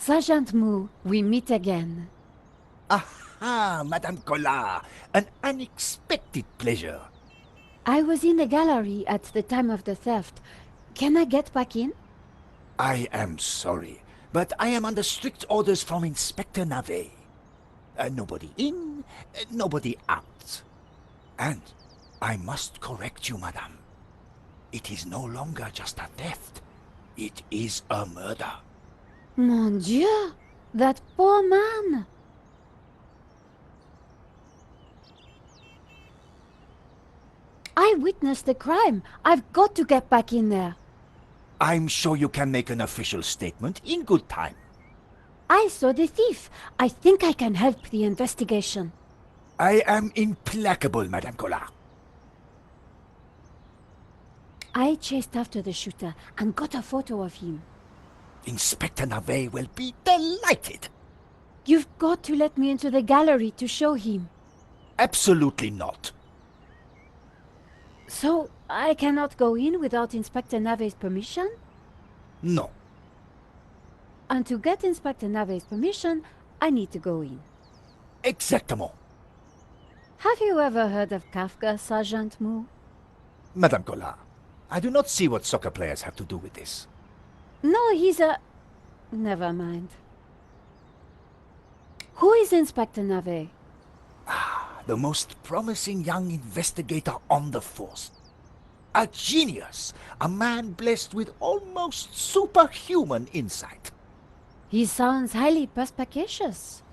Sergeant Moo, we meet again. Aha, Madame Collard, an unexpected pleasure. I was in the gallery at the time of the theft. Can I get back in? I am sorry, but I am under strict orders from Inspector Navet. Nobody in, nobody out. And I must correct you, madame. It is no longer just a theft. It is a murder. Mon Dieu! That poor man! I witnessed the crime. I've got to get back in there. I'm sure you can make an official statement in good time. I saw the thief. I think I can help the investigation. I am implacable, Madame Collard. I chased after the shooter and got a photo of him. Inspector Navet will be delighted. You've got to let me into the gallery to show him. Absolutely not. So, I cannot go in without Inspector Navet's permission? No. And to get Inspector Navet's permission, I need to go in. Exactement. Have you ever heard of Kafka, Sergeant Moo? Madame Collard, I do not see what soccer players have to do with this. No, he's a... Never mind. Who is Inspector Navet? The most promising young investigator on the force. A genius, a man blessed with almost superhuman insight. He sounds highly perspicacious.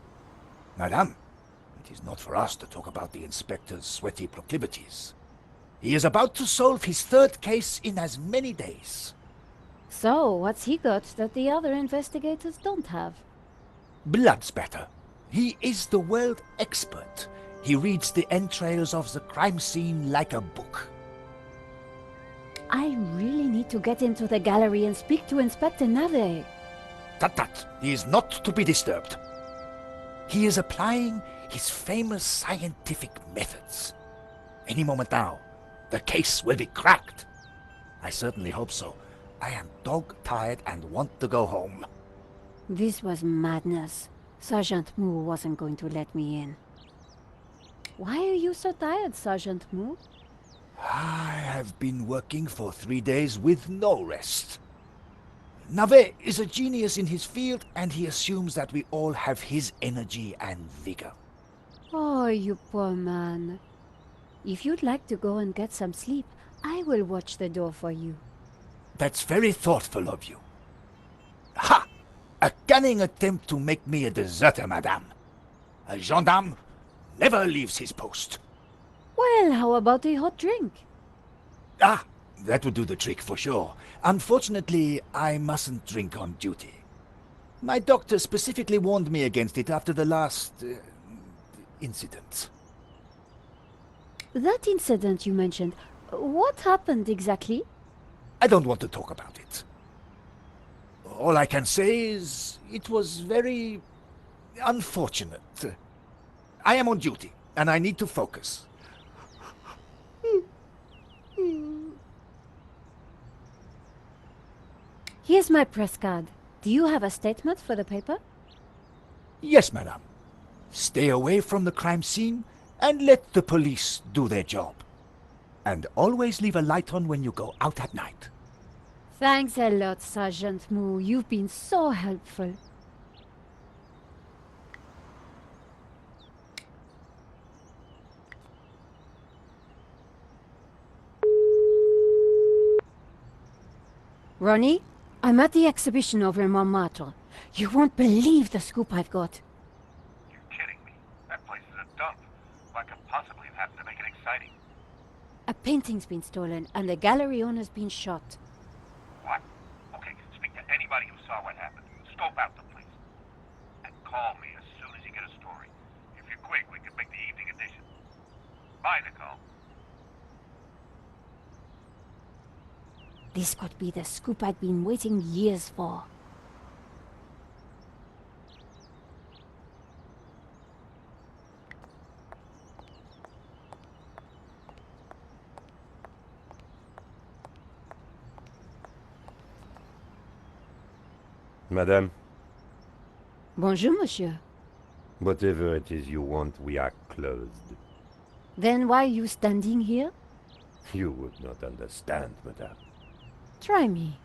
Madame, it is not for us to talk about the inspector's sweaty proclivities. He is about to solve his third case in as many days. So, what's he got that the other investigators don't have? Blood spatter. He is the world expert. He reads the entrails of the crime scene like a book. I really need to get into the gallery and speak to Inspector Navet. Tut. He is not to be disturbed. He is applying his famous scientific methods. Any moment now, the case will be cracked. I certainly hope so. I am dog-tired and want to go home. This was madness. Sergeant Moo wasn't going to let me in. Why are you so tired, Sergeant Moo? I have been working for 3 days with no rest. Navet is a genius in his field, and he assumes that we all have his energy and vigor. Oh, you poor man. If you'd like to go and get some sleep, I will watch the door for you. That's very thoughtful of you. Ha! A cunning attempt to make me a deserter, madame. A gendarme never leaves his post. Well, how about a hot drink? Ah, that would do the trick for sure. Unfortunately, I mustn't drink on duty. My doctor specifically warned me against it after the last... incident. That incident you mentioned, what happened exactly? I don't want to talk about it. All I can say is it was very unfortunate. I am on duty, and I need to focus. Here's my press card. Do you have a statement for the paper? Yes, madame. Stay away from the crime scene and let the police do their job. And always leave a light on when you go out at night. Thanks a lot, Sergeant Moo. You've been so helpful. Ronnie, I'm at the exhibition over in Montmartre. You won't believe the scoop I've got. You're kidding me. That place is a dump. What could possibly have happened to make it exciting? A painting's been stolen and the gallery owner's been shot. What? Okay, speak to anybody who saw what happened. Scope out the place. And call me as soon as you get a story. If you're quick, we can make the evening edition. Bye, Nicole. This could be the scoop I'd been waiting years for. Madame, Bonjour, monsieur. Whatever it is you want, we are closed. Then why are you standing here? You would not understand, madame. Try me.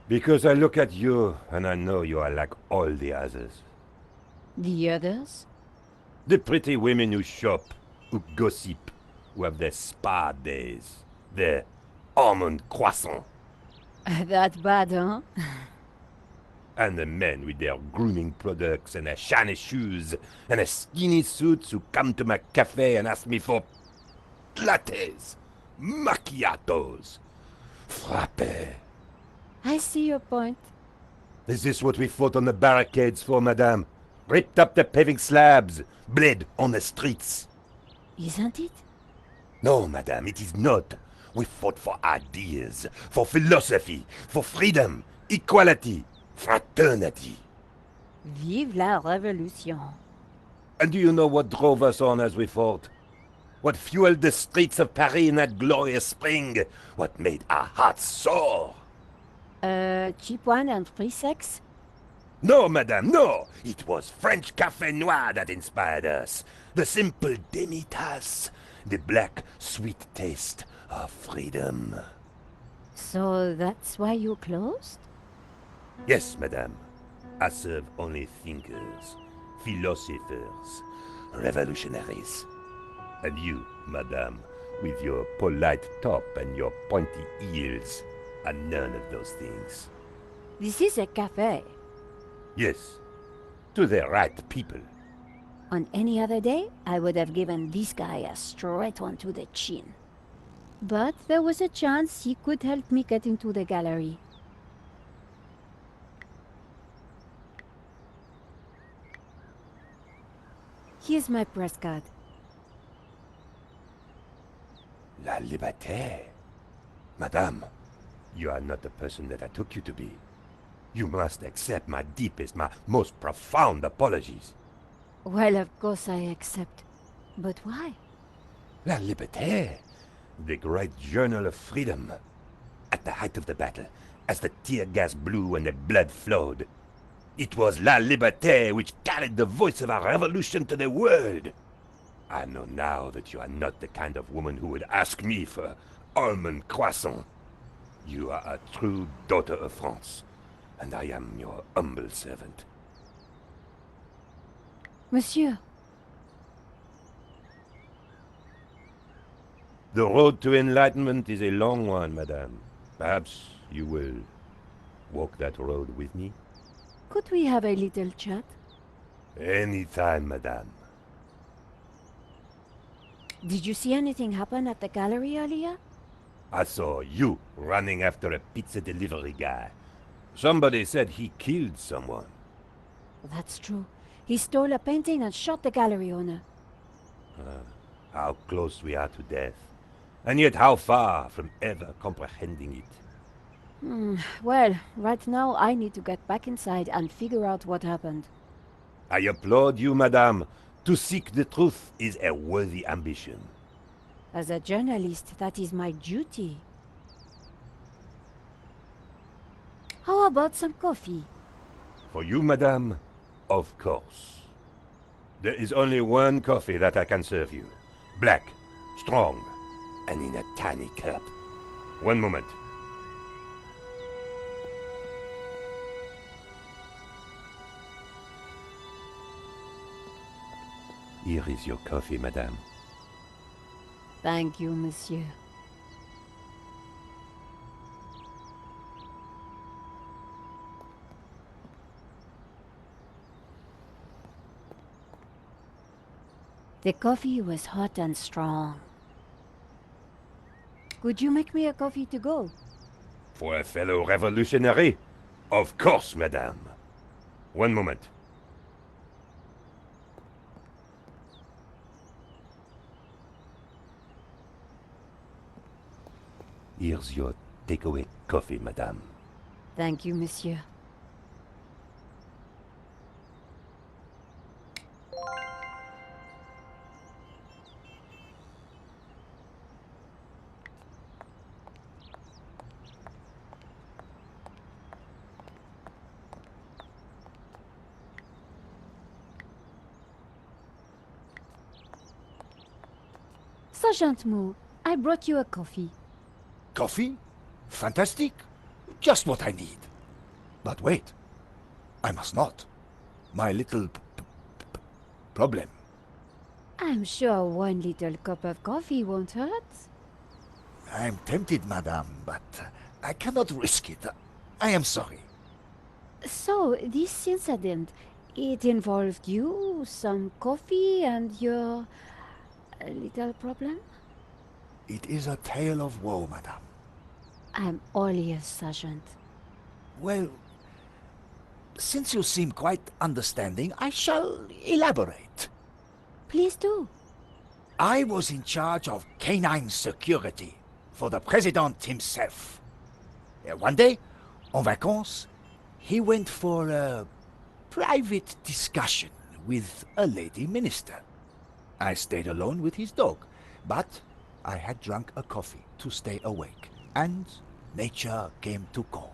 Because I look at you, and I know you are like all the others. The others? The pretty women who shop, who gossip, who have their spa days, their almond croissant, That bad, huh? and the men with their grooming products and their shiny shoes and their skinny suits who come to my cafe and ask me for lattes, macchiatos, frappe. I see your point. Is this what we fought on the barricades for, madame? Ripped up the paving slabs, bled on the streets. Isn't it? No, madame, it is not. We fought for ideas, for philosophy, for freedom, equality, fraternity. Vive la révolution. And do you know what drove us on as we fought? What fueled the streets of Paris in that glorious spring? What made our hearts soar? Cheap wine and free sex? No, madame, no! It was French Café Noir that inspired us. The simple demi-tasse. The black, sweet taste of freedom. So that's why you closed? Yes, madame. I serve only thinkers, philosophers, revolutionaries. And you, madame, with your polite top and your pointy heels, are none of those things. This is a cafe. Yes, to the right people. On any other day, I would have given this guy a straight one to the chin. But there was a chance he could help me get into the gallery. Here's my press card. La liberté. Madame, you are not the person that I took you to be. You must accept my deepest, my most profound apologies. Well, of course I accept. But why? La Liberté, the great journal of freedom. At the height of the battle, as the tear gas blew and the blood flowed, it was La Liberté which carried the voice of our revolution to the world. I know now that you are not the kind of woman who would ask me for almond croissant. You are a true daughter of France, and I am your humble servant. Monsieur, The road to enlightenment is a long one, madame. Perhaps you will walk that road with me? could we have a little chat? Any time, madame. Did you see anything happen at the gallery earlier? I saw you running after a pizza delivery guy. Somebody said he killed someone. That's true. He stole a painting and shot the gallery owner. How close we are to death. And yet how far from ever comprehending it. Well, right now I need to get back inside and figure out what happened. I applaud you, madame. To seek the truth is a worthy ambition. As a journalist, that is my duty. How about some coffee? For you, madame, of course. There is only one coffee that I can serve you. Black, strong, and in a tiny cup. One moment. Here is your coffee, madame. Thank you, monsieur. The coffee was hot and strong. Could you make me a coffee to go? For a fellow revolutionary? Of course, madame. One moment. Here's your takeaway coffee, madame. Thank you, monsieur. Sergeant Moo, I brought you a coffee. Coffee? Fantastic. Just what I need. But wait. I must not. My little problem. I'm sure one little cup of coffee won't hurt. I'm tempted, madame, but I cannot risk it. I am sorry. So, this incident, it involved you, some coffee, and your little problem? It is a tale of woe, madame. I'm all ears, Sergeant. Well, since you seem quite understanding, I shall elaborate. Please do. I was in charge of canine security for the president himself. One day, en vacances, he went for a private discussion with a lady minister. I stayed alone with his dog, but I had drunk a coffee to stay awake, and nature came to call.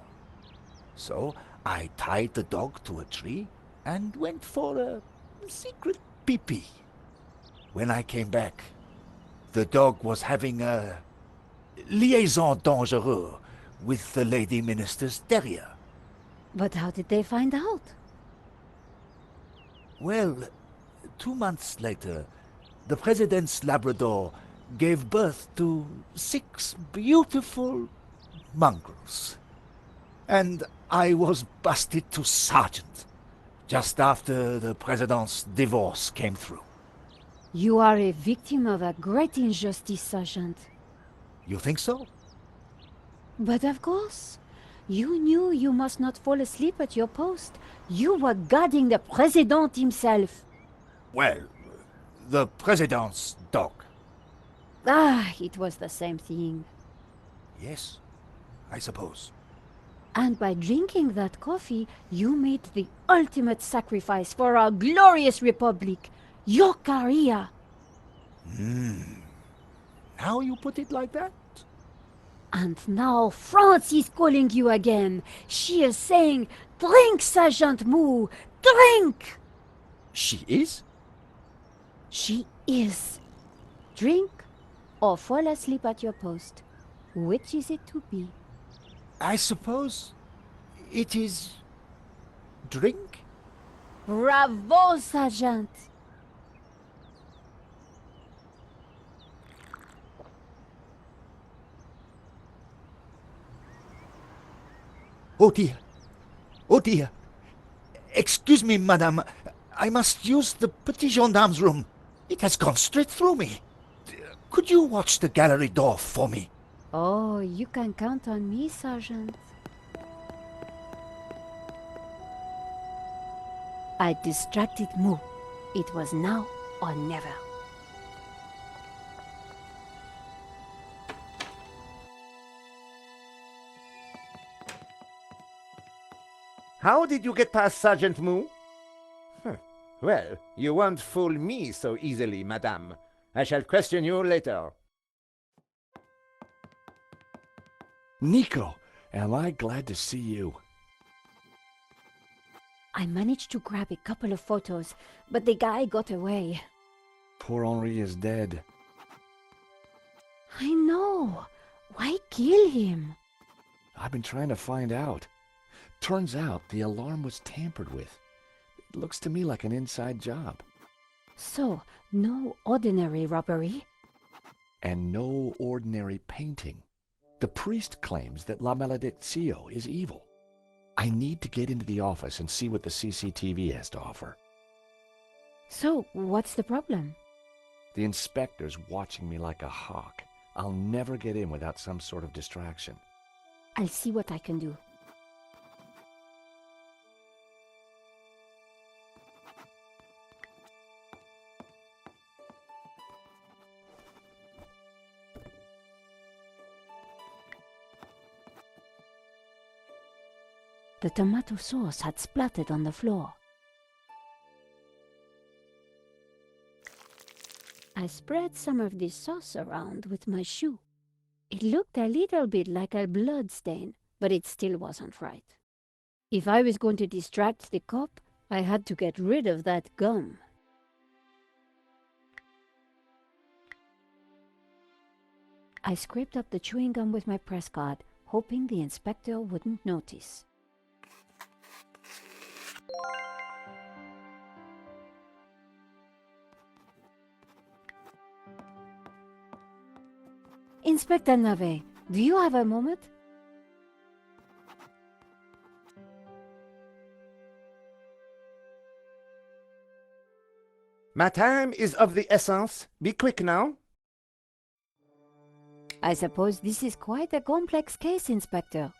So I tied the dog to a tree and went for a secret pee-pee. When I came back, the dog was having a liaison dangereuse with the lady minister's terrier. But how did they find out? Well, 2 months later, the president's Labrador gave birth to 6 beautiful mongrels. And I was busted to sergeant just after the president's divorce came through. You are a victim of a great injustice, Sergeant. You think so? But of course, you knew you must not fall asleep at your post. You were guarding the President himself. Well, the president's dog. Ah, it was the same thing. Yes, I suppose. And by drinking that coffee, you made the ultimate sacrifice for our glorious republic, your career. Now you put it like that? And now France is calling you again. She is saying, "Drink, Sergeant Moo, drink!" She is? She is. Drink or fall asleep at your post. Which is it to be? I suppose it is drink? Bravo, Sergeant! Oh dear. Oh dear. Excuse me, madame. I must use the petit gendarme's room. It has gone straight through me. Could you watch the gallery door for me? Oh, you can count on me, Sergeant. I distracted Moo. It was now or never. How did you get past Sergeant Moo? Well, you won't fool me so easily, madame. I shall question you later. Nico, am I glad to see you. I managed to grab a couple of photos, but the guy got away. Poor Henri is dead. I know. Why kill him? I've been trying to find out. Turns out the alarm was tampered with. It looks to me like an inside job. So, no ordinary robbery? And no ordinary painting. The priest claims that La Maledizio is evil. I need to get into the office and see what the CCTV has to offer. So, what's the problem? The inspector's watching me like a hawk. I'll never get in without some sort of distraction. I'll see what I can do. The tomato sauce had splattered on the floor. I spread some of this sauce around with my shoe. It looked a little bit like a blood stain, but it still wasn't right. If I was going to distract the cop, I had to get rid of that gum. I scraped up the chewing gum with my press card, hoping the inspector wouldn't notice. Inspector Nave, do you have a moment? My time is of the essence. Be quick now. I suppose this is quite a complex case, Inspector.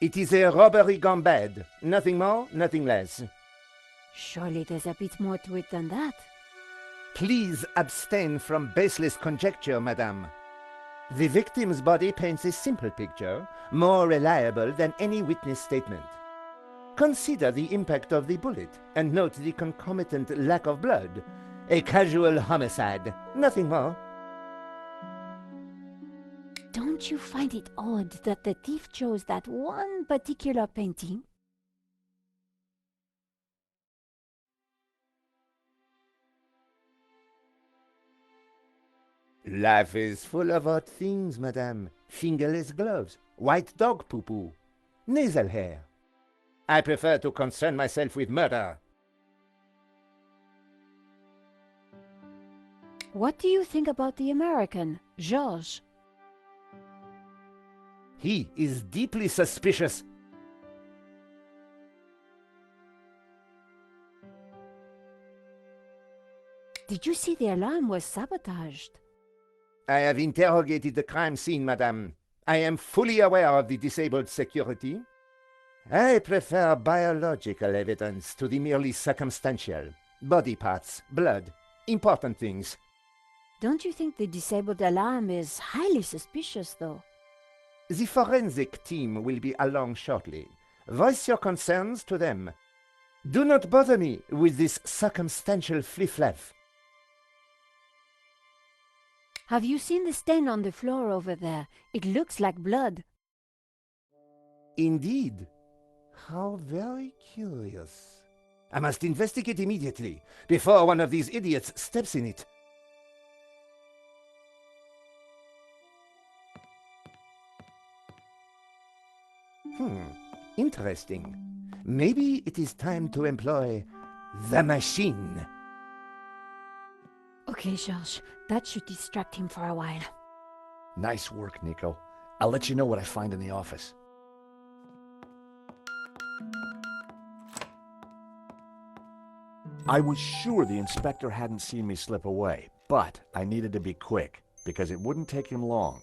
It is a robbery gone bad. Nothing more, nothing less. Surely there's a bit more to it than that. Please abstain from baseless conjecture, madame. The victim's body paints a simple picture, more reliable than any witness statement. Consider the impact of the bullet and note the concomitant lack of blood. A casual homicide, nothing more. Don't you find it odd that the thief chose that one particular painting? Life is full of odd things, madame. Fingerless gloves, white dog poo-poo, nasal hair. I prefer to concern myself with murder. What do you think about the American, Georges? He is deeply suspicious. Did you see the alarm was sabotaged? I have interrogated the crime scene, madame. I am fully aware of the disabled security. I prefer biological evidence to the merely circumstantial. Body parts, blood, important things. Don't you think the disabled alarm is highly suspicious, though? The forensic team will be along shortly. Voice your concerns to them. Do not bother me with this circumstantial fliff-flaff. Have you seen the stain on the floor over there? It looks like blood. Indeed. How very curious. I must investigate immediately, before one of these idiots steps in it. Interesting. Maybe it is time to employ the machine. Okay, Georges, that should distract him for a while. Nice work, Nico. I'll let you know what I find in the office. I was sure the inspector hadn't seen me slip away, but I needed to be quick, because it wouldn't take him long.